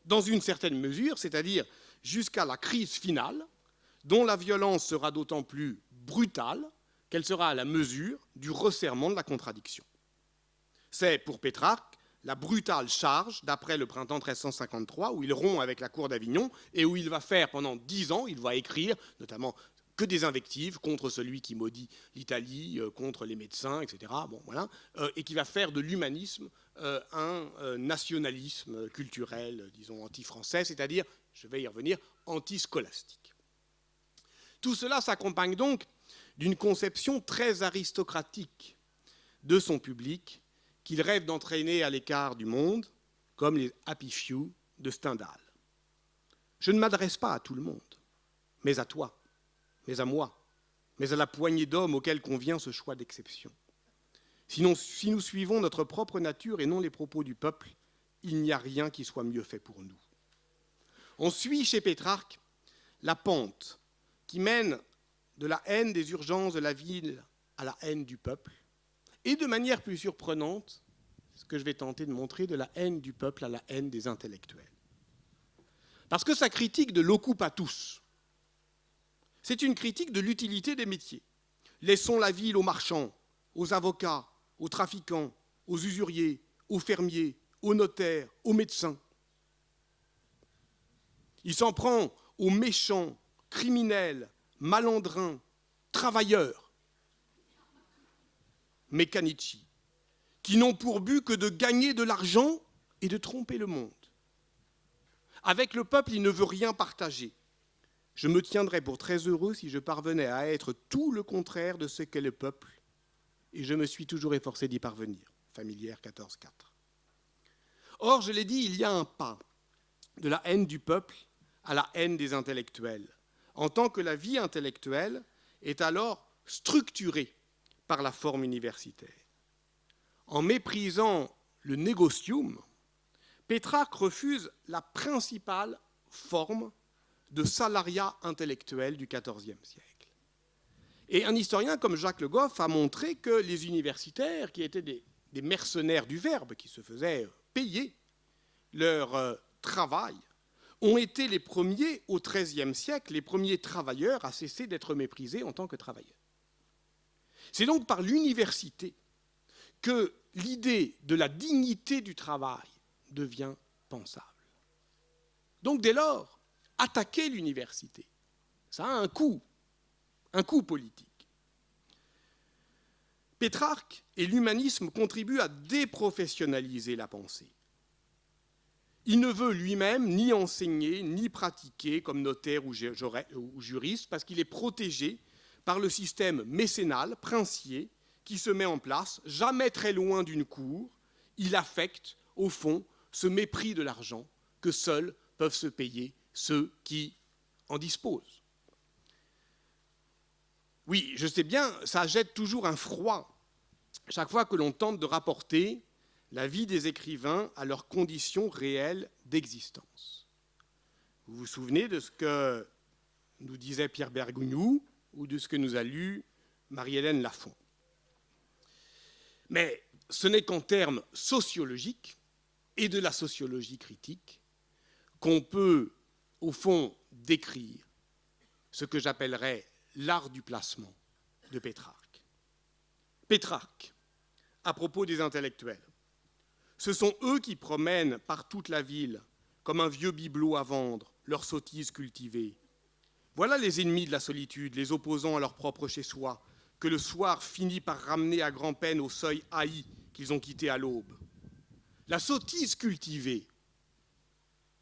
Dans une certaine mesure, c'est-à-dire jusqu'à la crise finale, dont la violence sera d'autant plus brutale qu'elle sera à la mesure du resserrement de la contradiction. C'est, pour Pétrarque, la brutale charge d'après le printemps 1353, où il rompt avec la cour d'Avignon et où il va faire pendant 10 ans, il va écrire notamment que des invectives contre celui qui maudit l'Italie, contre les médecins, etc. Bon, voilà, et qui va faire de l'humanisme un nationalisme culturel, disons, anti-français, c'est-à-dire, je vais y revenir, anti-scolastique. Tout cela s'accompagne donc d'une conception très aristocratique de son public qu'il rêve d'entraîner à l'écart du monde, comme les Happy Few de Stendhal. Je ne m'adresse pas à tout le monde, mais à toi, mais à moi, mais à la poignée d'hommes auxquels convient ce choix d'exception. Sinon, si nous suivons notre propre nature et non les propos du peuple, il n'y a rien qui soit mieux fait pour nous. On suit chez Pétrarque la pente qui mène de la haine des urgences de la ville à la haine du peuple, et de manière plus surprenante, ce que je vais tenter de montrer, de la haine du peuple à la haine des intellectuels. Parce que sa critique de l'occupatus, c'est une critique de l'utilité des métiers. Laissons la ville aux marchands, aux avocats, aux trafiquants, aux usuriers, aux fermiers, aux notaires, aux médecins. Il s'en prend aux méchants, criminels, malandrins, travailleurs, Meccanici, qui n'ont pour but que de gagner de l'argent et de tromper le monde. Avec le peuple, il ne veut rien partager. Je me tiendrais pour très heureux si je parvenais à être tout le contraire de ce qu'est le peuple, et je me suis toujours efforcé d'y parvenir. Familière 14.4. Or, je l'ai dit, il y a un pas de la haine du peuple à la haine des intellectuels, en tant que la vie intellectuelle est alors structurée par la forme universitaire. En méprisant le négocium, Pétrarque refuse la principale forme de salariat intellectuel du XIVe siècle. Et un historien comme Jacques Le Goff a montré que les universitaires, qui étaient des mercenaires du verbe, qui se faisaient payer leur travail, ont été les premiers au XIIIe siècle, les premiers travailleurs à cesser d'être méprisés en tant que travailleurs. C'est donc par l'université que l'idée de la dignité du travail devient pensable. Donc dès lors, attaquer l'université, ça a un coût politique. Pétrarque et l'humanisme contribuent à déprofessionnaliser la pensée. Il ne veut lui-même ni enseigner, ni pratiquer comme notaire ou juriste, parce qu'il est protégé par le système mécénal, princier, qui se met en place, jamais très loin d'une cour. Il affecte, au fond, ce mépris de l'argent que seuls peuvent se payer ceux qui en disposent. Oui, je sais bien, ça jette toujours un froid chaque fois que l'on tente de rapporter la vie des écrivains à leurs conditions réelles d'existence. Vous vous souvenez de ce que nous disait Pierre Bergogneau ou de ce que nous a lu Marie-Hélène Lafont. Mais ce n'est qu'en termes sociologiques et de la sociologie critique qu'on peut, au fond, décrire ce que j'appellerais l'art du placement de Pétrarque. Pétrarque, à propos des intellectuels, ce sont eux qui promènent par toute la ville, comme un vieux bibelot à vendre, leurs sottises cultivées. Voilà les ennemis de la solitude, les opposants à leur propre chez-soi, que le soir finit par ramener à grand-peine au seuil haï qu'ils ont quitté à l'aube. La sottise cultivée,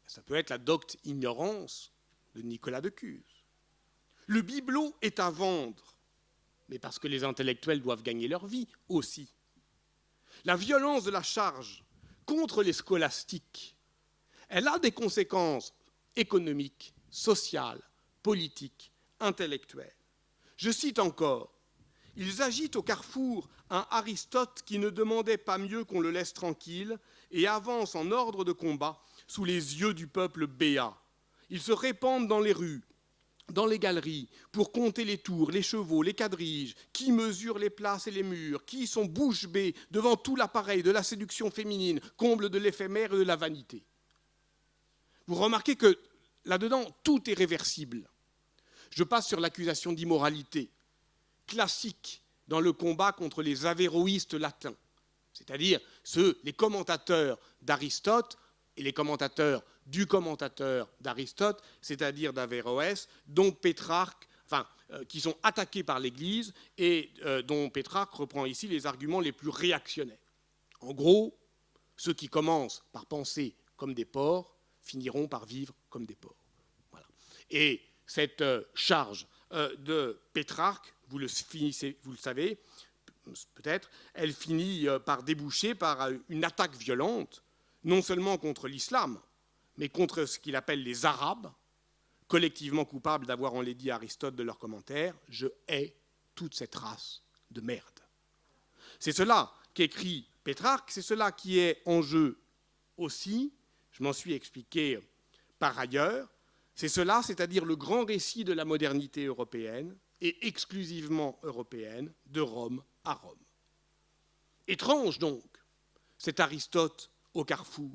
ça peut être la docte ignorance de Nicolas de Cuse. Le bibelot est à vendre, mais parce que les intellectuels doivent gagner leur vie aussi. La violence de la charge contre les scolastiques, elle a des conséquences économiques, sociales, politiques, intellectuelles. Je cite encore, « Ils agitent au carrefour un Aristote qui ne demandait pas mieux qu'on le laisse tranquille et avance en ordre de combat sous les yeux du peuple béat. Ils se répandent dans les rues, dans les galeries, pour compter les tours, les chevaux, les quadriges, qui mesurent les places et les murs, qui sont bouche bée devant tout l'appareil de la séduction féminine, comble de l'éphémère et de la vanité. » Vous remarquez que là-dedans, tout est réversible. Je passe sur l'accusation d'immoralité, classique dans le combat contre les avéroïstes latins, c'est-à-dire les commentateurs d'Aristote et les commentateurs du commentateur d'Aristote, c'est-à-dire d'Averroès, dont Pétrarque, qui sont attaqués par l'Église et dont Pétrarque reprend ici les arguments les plus réactionnaires. En gros, ceux qui commencent par penser comme des porcs finiront par vivre comme des porcs. Voilà. Et cette charge de Pétrarque, vous le savez peut-être, elle finit par déboucher par une attaque violente, non seulement contre l'islam, mais contre ce qu'il appelle les Arabes, collectivement coupables d'avoir enlaidi Aristote de leurs commentaires. Je hais toute cette race de merde. C'est cela qu'écrit Pétrarque, c'est cela qui est en jeu aussi, je m'en suis expliqué par ailleurs, c'est cela, c'est-à-dire le grand récit de la modernité européenne, et exclusivement européenne, de Rome à Rome. Étrange donc, cet Aristote au carrefour.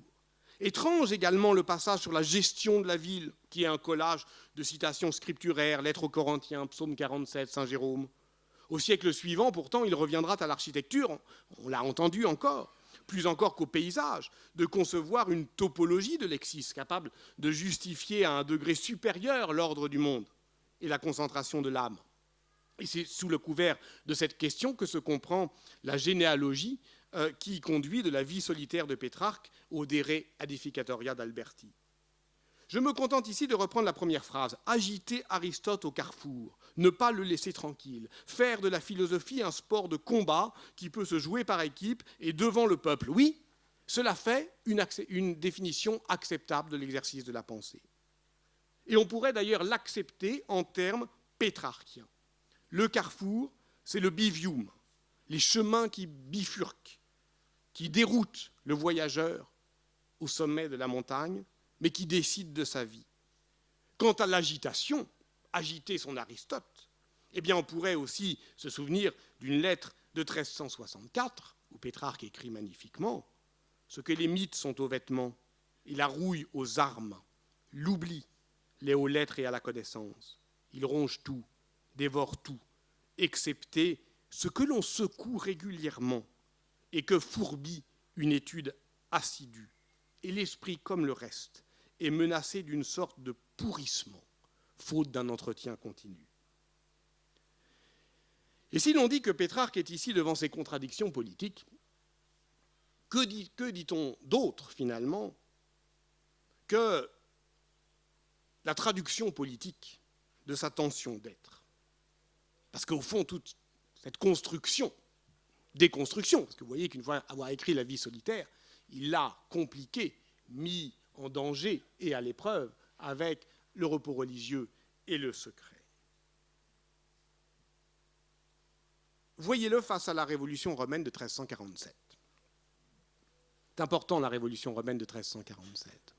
Étrange également le passage sur la gestion de la ville, qui est un collage de citations scripturaires, lettres aux Corinthiens, psaume 47, Saint Jérôme. Au siècle suivant, pourtant, il reviendra à l'architecture, on l'a entendu encore, plus encore qu'au paysage, de concevoir une topologie de Lexis, capable de justifier à un degré supérieur l'ordre du monde et la concentration de l'âme. Et c'est sous le couvert de cette question que se comprend la généalogie qui conduit de la vie solitaire de Pétrarque au De Re Edificatoria d'Alberti. Je me contente ici de reprendre la première phrase. Agiter Aristote au carrefour, ne pas le laisser tranquille, faire de la philosophie un sport de combat qui peut se jouer par équipe et devant le peuple. Oui, cela fait une définition acceptable de l'exercice de la pensée. Et on pourrait d'ailleurs l'accepter en termes pétrarchiens. Le carrefour, c'est le bivium, les chemins qui bifurquent, qui déroutent le voyageur au sommet de la montagne, mais qui décide de sa vie. Quant à l'agitation, agiter son Aristote, eh bien on pourrait aussi se souvenir d'une lettre de 1364, où Pétrarque écrit magnifiquement « Ce que les mythes sont aux vêtements, et la rouille aux armes, l'oubli l'est aux lettres et à la connaissance. Il ronge tout, dévore tout, excepté ce que l'on secoue régulièrement et que fourbit une étude assidue. Et l'esprit, comme le reste, est menacé d'une sorte de pourrissement, faute d'un entretien continu. » Et si l'on dit que Pétrarque est ici devant ses contradictions politiques, que dit-on d'autre, finalement, que la traduction politique de sa tension d'être? Parce qu'au fond, toute cette construction, déconstruction, parce que vous voyez qu'une fois avoir écrit La vie solitaire, il l'a compliquée mis en danger et à l'épreuve avec le repos religieux et le secret. Voyez-le face à la Révolution romaine de 1347. C'est important, la Révolution romaine de 1347.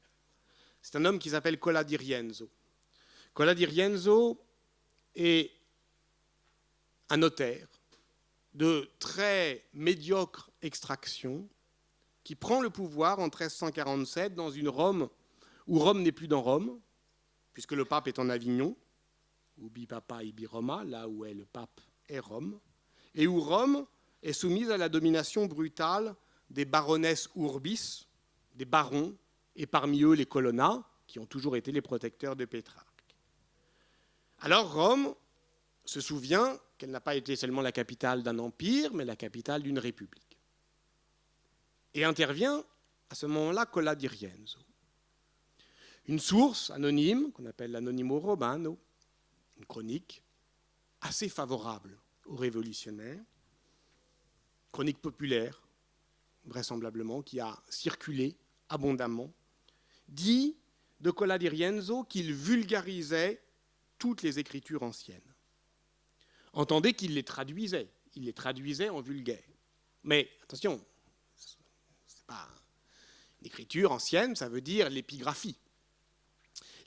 C'est un homme qui s'appelle Cola di Rienzo. Cola di Rienzo est un notaire de très médiocre extraction qui prend le pouvoir en 1347 dans une Rome où Rome n'est plus dans Rome, puisque le pape est en Avignon, ubi papa ibi Roma, là où est le pape est Rome, et où Rome est soumise à la domination brutale des baronesses urbis, des barons, et parmi eux les colonna, qui ont toujours été les protecteurs de Pétrarque. Alors Rome se souvient qu'elle n'a pas été seulement la capitale d'un empire, mais la capitale d'une république. Et intervient à ce moment-là Cola di Rienzo. Une source anonyme, qu'on appelle l'Anonimo Romano, une chronique assez favorable aux révolutionnaires, chronique populaire, vraisemblablement, qui a circulé abondamment, dit de Cola di Rienzo qu'il vulgarisait toutes les écritures anciennes. Entendez qu'il les traduisait. Il les traduisait en vulgaire. Mais attention, c'est pas une écriture ancienne, ça veut dire l'épigraphie.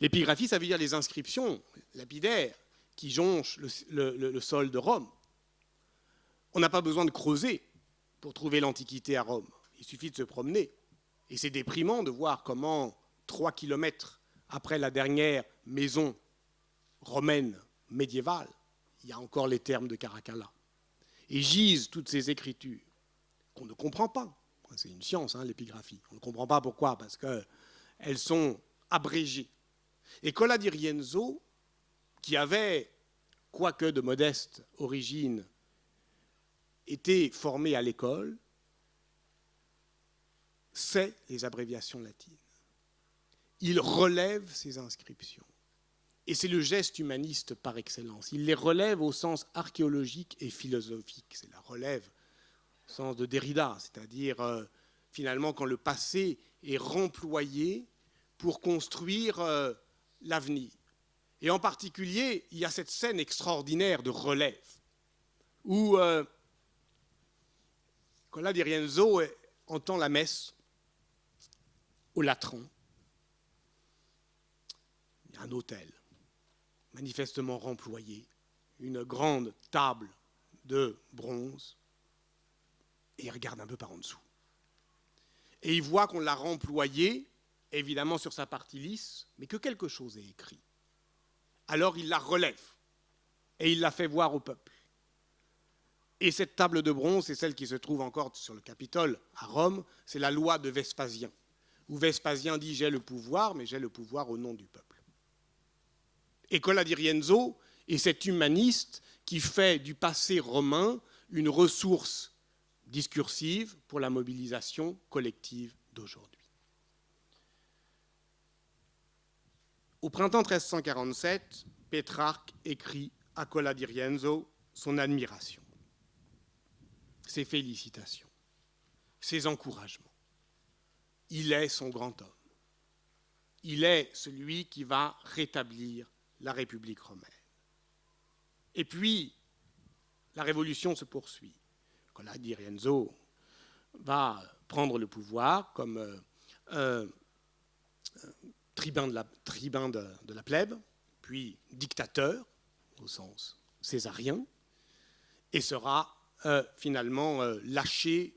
L'épigraphie, ça veut dire les inscriptions lapidaires qui jonchent le sol de Rome. On n'a pas besoin de creuser pour trouver l'Antiquité à Rome. Il suffit de se promener. Et c'est déprimant de voir comment 3 kilomètres après la dernière maison romaine médiévale, il y a encore les termes de Caracalla. Et gisent toutes ces écritures qu'on ne comprend pas. C'est une science, l'épigraphie. On ne comprend pas pourquoi, parce qu'elles sont abrégées. Et Cola di Rienzo, qui avait, quoique de modeste origine, été formé à l'école, sait les abréviations latines. Il relève ces inscriptions. Et c'est le geste humaniste par excellence. Il les relève au sens archéologique et philosophique. C'est la relève au sens de Derrida, c'est-à-dire finalement quand le passé est remployé pour construire l'avenir. Et en particulier, il y a cette scène extraordinaire de relève où Cola di Rienzo entend la messe au latran. Il y a un autel manifestement remployé, une grande table de bronze, et il regarde un peu par en dessous. Et il voit qu'on l'a remployé, évidemment sur sa partie lisse, mais que quelque chose est écrit. Alors il la relève, et il la fait voir au peuple. Et cette table de bronze, c'est celle qui se trouve encore sur le Capitole à Rome, c'est la loi de Vespasien, où Vespasien dit « j'ai le pouvoir, mais j'ai le pouvoir au nom du peuple ». Et Cola di Rienzo est cet humaniste qui fait du passé romain une ressource discursive pour la mobilisation collective d'aujourd'hui. Au printemps 1347, Pétrarque écrit à Cola di Rienzo son admiration, ses félicitations, ses encouragements. Il est son grand homme. Il est celui qui va rétablir la République romaine. Et puis, la révolution se poursuit. Cola di Rienzo va prendre le pouvoir comme tribun de la plèbe, puis dictateur, au sens césarien, et sera finalement lâché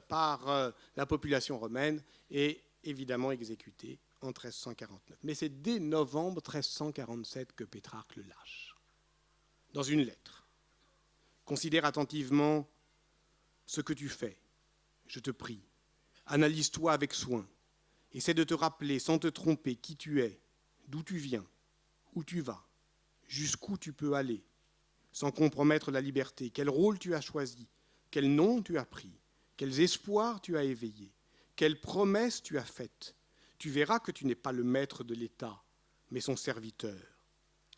par la population romaine et évidemment exécuté en 1349. Mais c'est dès novembre 1347 que Pétrarque le lâche. Dans une lettre. Considère attentivement ce que tu fais, je te prie. Analyse-toi avec soin. Essaie de te rappeler, sans te tromper, qui tu es, d'où tu viens, où tu vas, jusqu'où tu peux aller, sans compromettre la liberté. Quel rôle tu as choisi, quel nom tu as pris, quels espoirs tu as éveillés, quelles promesses tu as faites. Tu verras que tu n'es pas le maître de l'État, mais son serviteur.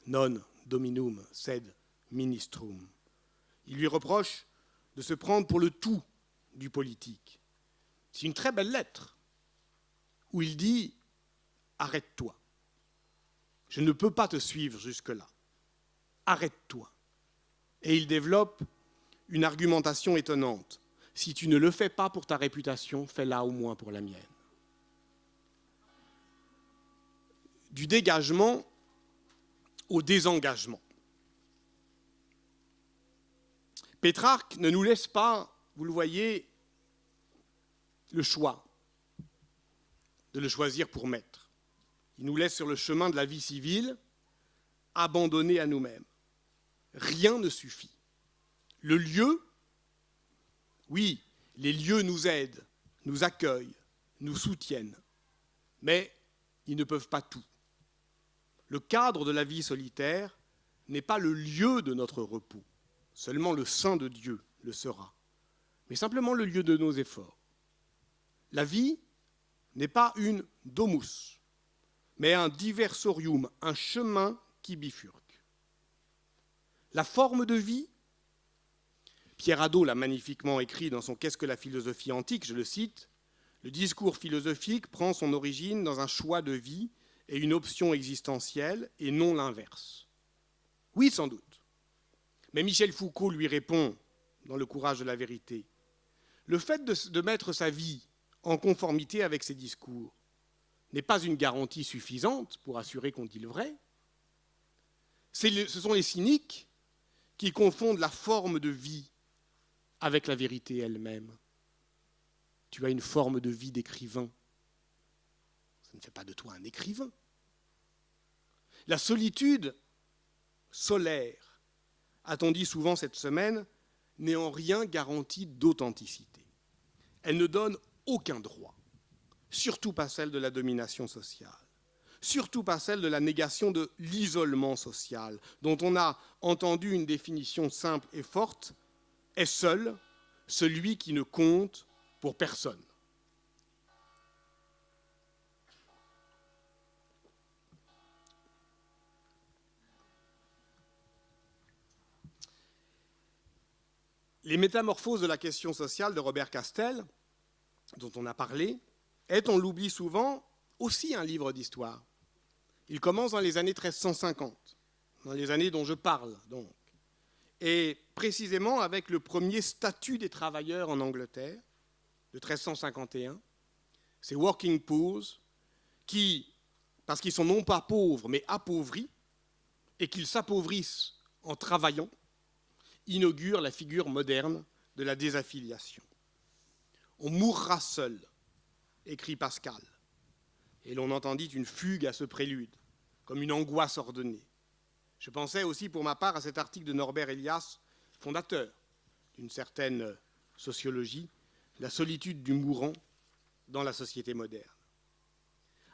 Non dominum sed ministrum. Il lui reproche de se prendre pour le tout du politique. C'est une très belle lettre. où il dit « Arrête-toi. Je ne peux pas te suivre jusque-là. Arrête-toi. » Et il développe une argumentation étonnante. Si tu ne le fais pas pour ta réputation, fais-la au moins pour la mienne. Du dégagement au désengagement. Pétrarque ne nous laisse pas, vous le voyez, le choix de le choisir pour maître. Il nous laisse sur le chemin de la vie civile, abandonnés à nous-mêmes. Rien ne suffit. Le lieu, oui, les lieux nous aident, nous accueillent, nous soutiennent, mais ils ne peuvent pas tout. Le cadre de la vie solitaire n'est pas le lieu de notre repos, seulement le sein de Dieu le sera, mais simplement le lieu de nos efforts. La vie n'est pas une domus, mais un diversorium, un chemin qui bifurque. La forme de vie, Pierre Hadot l'a magnifiquement écrit dans son « Qu'est-ce que la philosophie antique ?» Je le cite, « Le discours philosophique prend son origine dans un choix de vie et une option existentielle et non l'inverse. » Oui, sans doute. Mais Michel Foucault lui répond, dans Le courage de la vérité, « Le fait de mettre sa vie en conformité avec ses discours n'est pas une garantie suffisante pour assurer qu'on dit le vrai. Ce sont les cyniques qui confondent la forme de vie avec la vérité elle-même. Tu as une forme de vie d'écrivain. Ça ne fait pas de toi un écrivain. La solitude solaire, a-t-on dit souvent cette semaine, n'est en rien garantie d'authenticité. Elle ne donne aucun droit, surtout pas celle de la domination sociale, surtout pas celle de la négation de l'isolement social, dont on a entendu une définition simple et forte, est seul celui qui ne compte pour personne. Les métamorphoses de la question sociale de Robert Castel, dont on a parlé, est, on l'oublie souvent, aussi un livre d'histoire. Il commence dans les années 1350, dans les années dont je parle, donc, et précisément avec le premier statut des travailleurs en Angleterre, de 1351, ces working poors, qui, parce qu'ils sont non pas pauvres, mais appauvris, et qu'ils s'appauvrissent en travaillant, inaugurent la figure moderne de la désaffiliation. On mourra seul, écrit Pascal, et l'on entendit une fugue à ce prélude, comme une angoisse ordonnée. Je pensais aussi pour ma part à cet article de Norbert Elias, fondateur d'une certaine sociologie, la solitude du mourant dans la société moderne.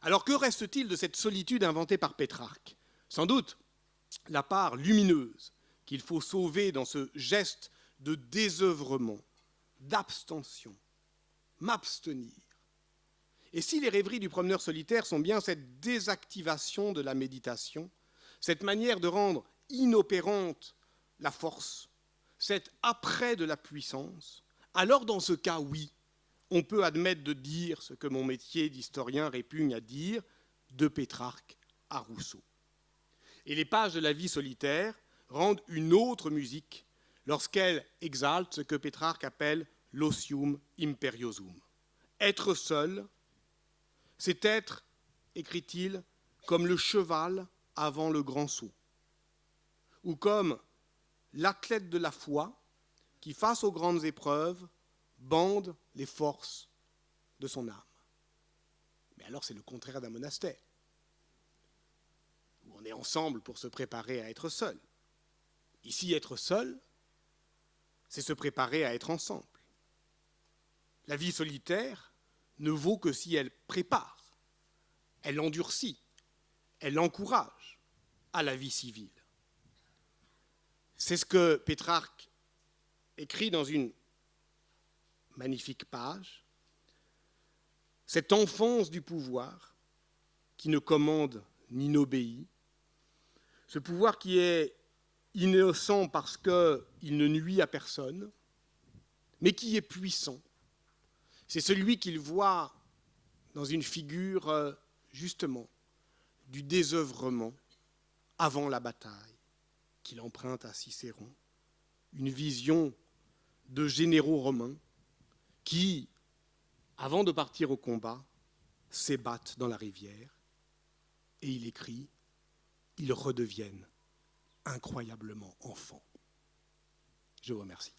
Alors que reste-t-il de cette solitude inventée par Pétrarque ? Sans doute la part lumineuse qu'il faut sauver dans ce geste de désœuvrement, d'abstention, m'abstenir. Et si les rêveries du promeneur solitaire sont bien cette désactivation de la méditation, cette manière de rendre inopérante la force, cet après de la puissance, alors dans ce cas, oui, on peut admettre de dire ce que mon métier d'historien répugne à dire, de Pétrarque à Rousseau. Et les pages de la vie solitaire rendent une autre musique lorsqu'elles exaltent ce que Pétrarque appelle l'osium imperiosum. Être seul, c'est être, écrit-il, comme le cheval avant le grand saut, ou comme l'athlète de la foi qui, face aux grandes épreuves, bande les forces de son âme. Mais alors c'est le contraire d'un monastère, où on est ensemble pour se préparer à être seul. Ici, être seul, c'est se préparer à être ensemble. La vie solitaire ne vaut que si elle prépare, elle endurcit, elle encourage à la vie civile. C'est ce que Pétrarque écrit dans une magnifique page. Cette enfance du pouvoir qui ne commande ni n'obéit, ce pouvoir qui est innocent parce qu'il ne nuit à personne, mais qui est puissant. C'est celui qu'il voit dans une figure, justement, du désœuvrement avant la bataille qu'il emprunte à Cicéron, une vision de généraux romains qui, avant de partir au combat, s'ébattent dans la rivière, et il écrit « Ils redeviennent incroyablement enfants ». Je vous remercie.